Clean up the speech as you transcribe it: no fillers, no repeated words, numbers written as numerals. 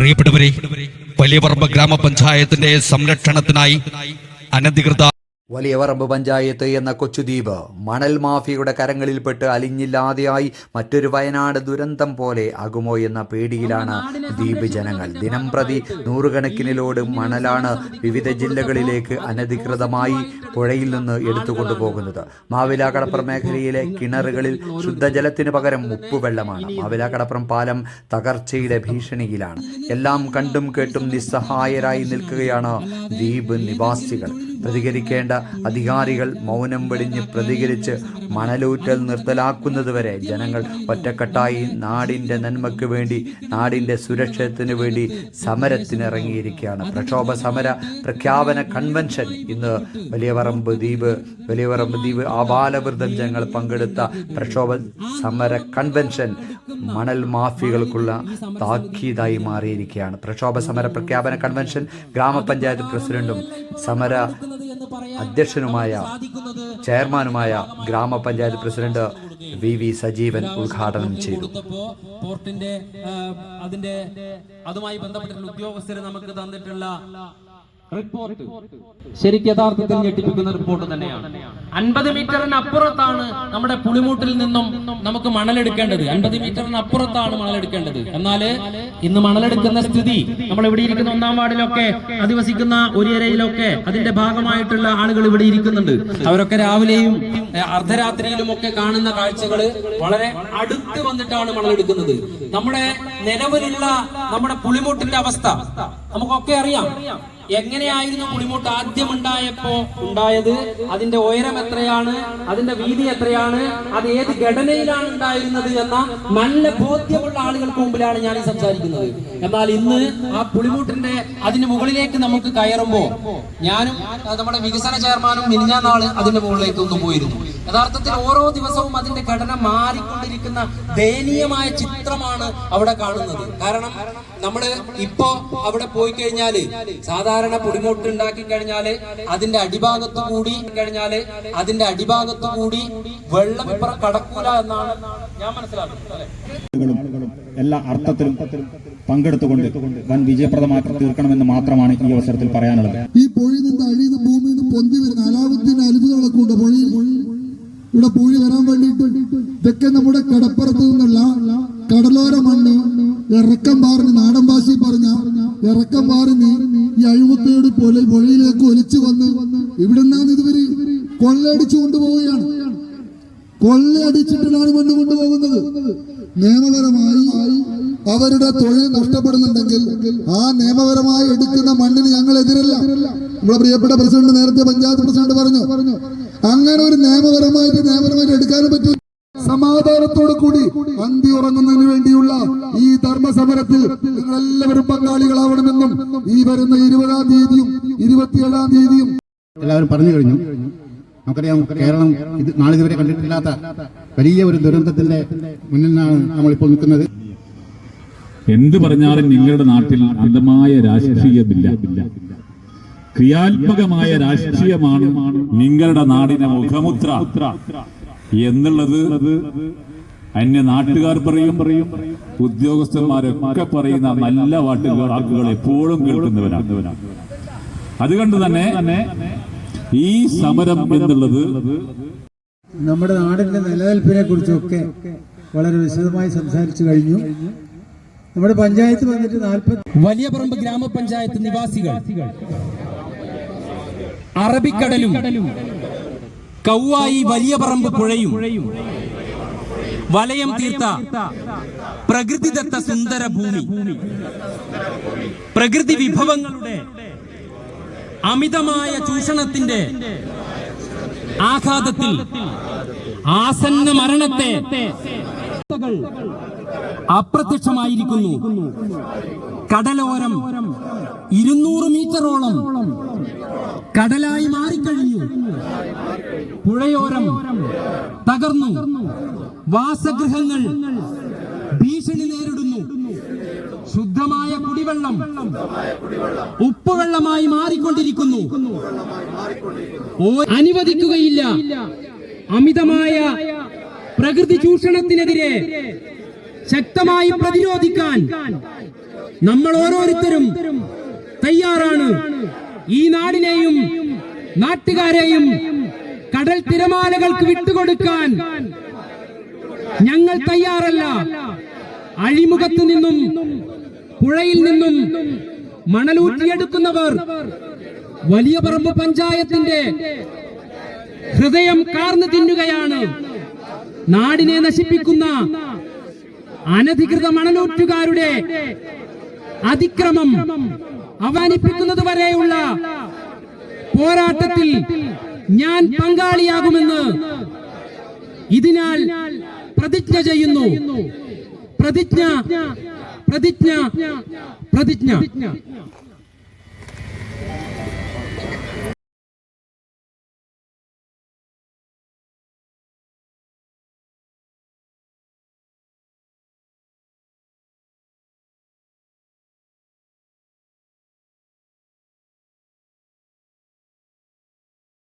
പ്രിയപ്പെട്ടവരെ, വലിയപറമ്പ് ഗ്രാമപഞ്ചായത്തിന്റെ സംരക്ഷണത്തിനായി അനധികൃത വലിയപറമ്പ് പഞ്ചായത്ത് എന്ന കൊച്ചുദ്വീപ് മണൽ മാഫിയയുടെ കരങ്ങളിൽപ്പെട്ട് അലിഞ്ഞില്ലാതെയായി മറ്റൊരു വയനാട് ദുരന്തം പോലെ ആകുമോ എന്ന പേടിയിലാണ് ദ്വീപ് ജനങ്ങൾ. ദിനംപ്രതി നൂറുകണക്കിന് ലോഡ് മണലാണ് വിവിധ ജില്ലകളിലേക്ക് അനധികൃതമായി പുഴയിൽ നിന്ന് എടുത്തുകൊണ്ടുപോകുന്നത്. മാവിലാക്കടപ്പുറം മേഖലയിലെ കിണറുകളിൽ ശുദ്ധജലത്തിന് പകരം ഉപ്പുവെള്ളമാണ്. മാവിലാക്കടപ്പുറം പാലം തകർച്ചയുടെ ഭീഷണിയിലാണ്. എല്ലാം കണ്ടും കേട്ടും നിസ്സഹായരായി നിൽക്കുകയാണ് ദ്വീപ് നിവാസികൾ. പ്രതികരിക്കേണ്ട അധികാരികൾ മൗനം വെടിഞ്ഞ് പ്രതികരിച്ച് മണലൂറ്റൽ നിർത്തലാക്കുന്നതുവരെ ജനങ്ങൾ ഒറ്റക്കെട്ടായി നാടിൻ്റെ നന്മയ്ക്ക് വേണ്ടി, നാടിൻ്റെ സുരക്ഷത്തിന് വേണ്ടി സമരത്തിനിറങ്ങിയിരിക്കുകയാണ്. പ്രക്ഷോഭ സമര പ്രഖ്യാപന കൺവെൻഷൻ ഇന്ന് വലിയപറമ്പ് ദ്വീപ് ആബാലവൃദ്ധം ജനങ്ങൾ പങ്കെടുത്ത പ്രക്ഷോഭ സമര കൺവെൻഷൻ മണൽ മാഫിയകൾക്കുള്ള താക്കീതായി മാറിയിരിക്കുകയാണ്. പ്രക്ഷോഭ സമര പ്രഖ്യാപന കൺവെൻഷൻ ഗ്രാമപഞ്ചായത്ത് പ്രസിഡന്റും സമര അധ്യക്ഷനുമായ ചെയർമാനുമായ ഗ്രാമപഞ്ചായത്ത് പ്രസിഡന്റ് വി സജീവൻ ഉദ്ഘാടനം ചെയ്തു. പോർട്ടിന്റെ അതുമായി ബന്ധപ്പെട്ടുള്ള ഉദ്യോഗസ്ഥർ നമുക്ക് തന്നിട്ടുള്ള റിപ്പോർട്ട് ശരിക്കും യഥാർത്ഥത്തിൽ ഞെട്ടിപ്പിക്കുന്ന റിപ്പോർട്ട് തന്നെയാണ്. 50 മീറ്ററിന് അപ്പുറത്താണ് നമ്മുടെ പുളിമൂട്ടിൽ നിന്നും നമുക്ക് മണലെടുക്കേണ്ടത്. 50 മീറ്ററിന് അപ്പുറത്താണ് മണലെടുക്കേണ്ടത്. എന്നാൽ ഇന്ന് മണലെടുക്കുന്ന സ്ഥിതി നമ്മൾ ഇവിടെ ഇരിക്കുന്ന 1-ാം വാർഡിലൊക്കെ അധിവസിക്കുന്ന ഒരിയരയിലൊക്കെ അതിന്റെ ഭാഗമായിട്ടുള്ള ആളുകൾ ഇവിടെ ഇരിക്കുന്നുണ്ട്. അവരൊക്കെ രാവിലെയും അർദ്ധരാത്രിയിലും ഒക്കെ കാണുന്ന കാഴ്ചകൾ വളരെ അടുത്ത് വന്നിട്ടാണ് മണലെടുക്കുന്നത്. നമ്മുടെ നിലവിലുള്ള നമ്മുടെ പുളിമൂട്ടിന്റെ അവസ്ഥ നമുക്കൊക്കെ അറിയാം. എങ്ങനെയായിരുന്നു പുളിമൂട്ട് ആദ്യം ഉണ്ടായത്, അതിന്റെ ഉയരം എത്രയാണ്, അതിന്റെ വീതി എത്രയാണ്, അത് ഏത് ഘടനയിലാണ് ഉണ്ടായിരുന്നത് എന്ന നല്ല ബോധ്യമുള്ള ആളുകൾക്ക് മുമ്പിലാണ് ഞാൻ സംസാരിക്കുന്നത്. എന്നാൽ ഇന്ന് ആ പുളിമൂട്ടിന്റെ അതിന് മുകളിലേക്ക് നമുക്ക് കയറുമ്പോൾ ഞാനും നമ്മുടെ വികസന ചെയർമാനും മിനിഞ്ഞാന്നാള് അതിന്റെ മുകളിലേക്ക് ഒന്ന് പോയിരുന്നു. യഥാർത്ഥത്തിൽ ഓരോ ദിവസവും അതിന്റെ ഘടന മാറിക്കൊണ്ടിരിക്കുന്ന ദയനീയമായ ചിത്രമാണ് അവിടെ കാണുന്നത്. കാരണം നമ്മള് ഇപ്പോ അവിടെ പോയി കഴിഞ്ഞാല് സാധാരണ പുളിമൂട്ട് ഉണ്ടാക്കി കഴിഞ്ഞാല് അതിന്റെ അടിഭാഗത്തു കൂടി വെള്ളം ഇപ്പുറം കടക്കൂല എന്നാണ് ഞാൻ മനസ്സിലാക്കുന്നത്. എല്ലാ അർത്ഥത്തിലും പങ്കെടുത്തുകൊണ്ട് വൻ വിജയപ്രദമാക്കി തീർക്കണമെന്ന് മാത്രമാണ് ഈ അവസരത്തിൽ പറയാനുള്ളത്. ഈ പുഴയിൽ നിന്ന് അഴിയുന്ന ഭൂമിയിൽ നിന്ന് പൊന്തി വരുന്ന അലാവുദ്ദീന്റെ അത്ഭുതങ്ങളൊക്കെ ഉണ്ട് പുഴയിൽ. ഇവിടെ പുഴി വരാൻ വേണ്ടിയിട്ട് ഇതൊക്കെ നമ്മുടെ കടപ്പുറത്ത് നിന്നുള്ള കടലോര മണ്ണ് ഇറക്കം പാറിഞ്ഞ്, നാടൻ ഭാഷയിൽ പറഞ്ഞ ഇറക്കം പാറിഞ്ഞ് ഈ അഴിമുത്തയോട് പുഴയിലേക്ക് ഒലിച്ചു വന്ന് ഇവിടെ നിന്നാണ് ഇതുവരെ കൊള്ളയടിച്ചു കൊണ്ടുപോവുകയാണ്. കൊള്ളയടിച്ചിട്ടാണ് മണ്ണ് കൊണ്ടുപോകുന്നത്. നിയമപരമായി അവരുടെ തൊഴിൽ നഷ്ടപ്പെടുന്നുണ്ടെങ്കിൽ ആ നിയമപരമായി എടുക്കുന്ന മണ്ണിന് ഞങ്ങൾ എതിരല്ല. നമ്മുടെ പ്രിയപ്പെട്ട പ്രസിഡന്റ് നേരത്തെ പഞ്ചായത്ത് പ്രസിഡന്റ് പറഞ്ഞു, അങ്ങനെ ഒരു നിയമപരമായിട്ട് എടുക്കാനും പറ്റും. സമാധാനത്തോടു കൂടി അന്തി ഉറങ്ങുന്നതിന് വേണ്ടിയുള്ള ഈ ധർമ്മസമരത്തിൽ നിങ്ങളെല്ലാവരും പങ്കാളികളാവണമെന്നും ഈ വരുന്ന 20-ാം തീയതിയും 27-ാം തീയതിയും എല്ലാവരും പറഞ്ഞു കഴിഞ്ഞു. നമുക്കറിയാം, കേരളം നാളിതുവരെ കണ്ടിട്ടില്ലാത്ത വലിയ ഒരു ദുരന്തത്തിന്റെ മുന്നിലാണ് നമ്മളിപ്പോൾ നിൽക്കുന്നത്. എന്ത് പറഞ്ഞാലും നിങ്ങളുടെ നാട്ടിൽ അന്ധമായ രാഷ്ട്രീയമില്ല, ക്രിയാത്മകമായ രാഷ്ട്രീയമാണ് നിങ്ങളുടെ നാടിന്റെ മുഖമുദ്ര എന്നുള്ളത് അന്യ നാട്ടുകാർ പറയും, ഉദ്യോഗസ്ഥന്മാരൊക്കെ പറയുന്ന നല്ല വാക്കുകൾ എപ്പോഴും കേൾക്കുന്നവരാണ്. അതുകൊണ്ട് തന്നെ ഈ സമരം എന്നുള്ളത് നമ്മുടെ നാടിന്റെ നിലനിൽപ്പിനെ കുറിച്ചൊക്കെ വളരെ വിശദമായി സംസാരിച്ചു കഴിഞ്ഞു. നമ്മുടെ പഞ്ചായത്ത് വന്നിട്ട് 40 വലിയപറമ്പ് ഗ്രാമപഞ്ചായത്ത് നിവാസികൾ അറബിക്കടലും കൗവായി വലിയപറമ്പ് പുഴയും വലയം തീർത്ത പ്രകൃതിദത്ത സുന്ദര ഭൂമി, പ്രകൃതി വിഭവങ്ങളുടെ അമിതമായ ചൂഷണത്തിന്റെ ആഘാതത്തിൽ ആസന്ന മരണത്തെ അപ്രത്യക്ഷമായിരിക്കുന്നു. കടലോരം 200 മീറ്ററോളം കടലായി മാറിക്കഴിഞ്ഞു. പുഴയോരം തകർന്നു. വാസഗൃഹങ്ങൾ ഭീഷണി നേരിടുന്നു. ശുദ്ധമായ കുടിവെള്ളം ഉപ്പുവെള്ളമായി മാറിക്കൊണ്ടിരിക്കുന്നു. അനുവദിക്കുകയില്ല. അമിതമായ പ്രകൃതി ചൂഷണത്തിനെതിരെ ശക്തമായി പ്രതിരോധിക്കാൻ നമ്മൾ ഓരോരുത്തരും തയ്യാറാണ് ഈ നാടിനെയും നാട്ടുകാരെയും കടൽ തിരമാലകൾക്ക് വിട്ടുകൊടുക്കാൻ ഞങ്ങൾ തയ്യാറല്ല. അഴിമുഖത്ത് നിന്നും പുഴയിൽ നിന്നും മണലൂറ്റിയെടുക്കുന്നവർ വലിയ പറമ്പ് പഞ്ചായത്തിന്റെ ഹൃദയം കാർന്നു തിന്നുകയാണ്. നാടിനെ നശിപ്പിക്കുന്ന അനധികൃത മണലൂറ്റുകാരുടെ അതിക്രമം അവസാനിപ്പിക്കുന്നത് വരെയുള്ള പോരാട്ടത്തിൽ ഞാൻ പങ്കാളിയാകുമെന്ന് ഇതിനാൽ പ്രതിജ്ഞ ചെയ്യുന്നു. പ്രതിജ്ഞ പ്രതിജ്ഞ പ്രതിജ്ഞ.